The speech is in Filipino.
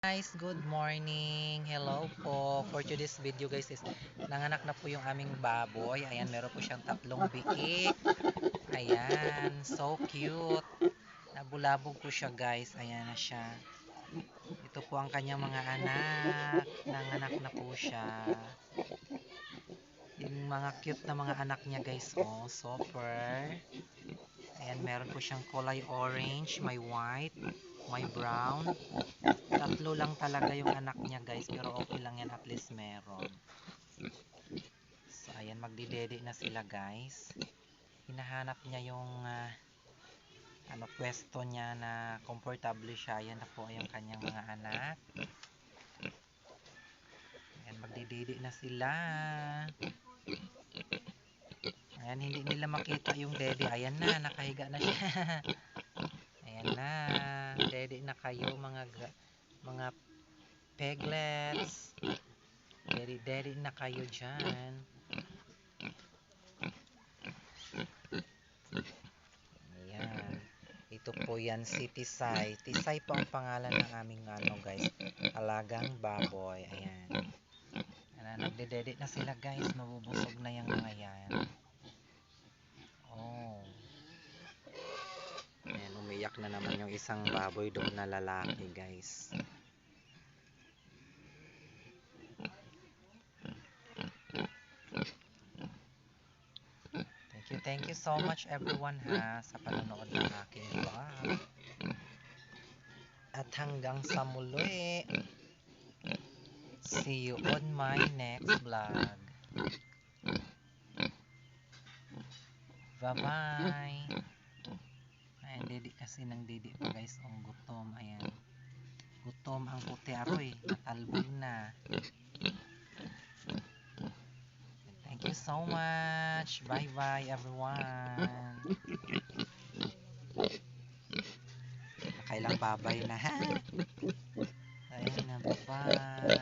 Guys, good morning. Hello po. For today's video guys is nanganak na po yung aming baboy. Ayan, meron po siyang tatlong biik. Ayan, so cute. Nabulabog po siya guys. Ayan na siya. Ito po ang kanyang mga anak. Nanganak na po siya. Yung mga cute na mga anak niya guys. Oh, super. Ayan, meron po siyang kulay orange, may white, may brown. Tatlo lang talaga yung anak niya guys, pero okay lang yan, at least meron. So ayan, magdidede na sila guys. Hinahanap niya yung pwesto niya na komportable siya. Ayan na po yung kanyang mga anak. Ayan, magdidede na sila. Ayan, hindi nila makita yung dede. Ayan na, nakahiga na siya. Ayan na, dede na kayo mga piglets. Dede na kayo dyan. Ayan. Ito po yan si Tisay. Tisay po ang pangalan ng aming guys. Alagang baboy. Ayan. Ayan, nagdedede na sila guys. Mabubusog na yung mga yan. Oh. Ayan, umiyak na naman yung isang baboy doon na lalaki guys. Thank you so much everyone sa panonood ng aking vlog. At hanggang sa muli. See you on my next vlog. Bye-bye. Ayan, didi kasi ng didi pa guys. Ang gutom. Ayan. Gutom ang puti aroy. Natalbog na. Thank you so much. Bye-bye everyone. Nakailang babay na ha. Ayan na, bye-bye.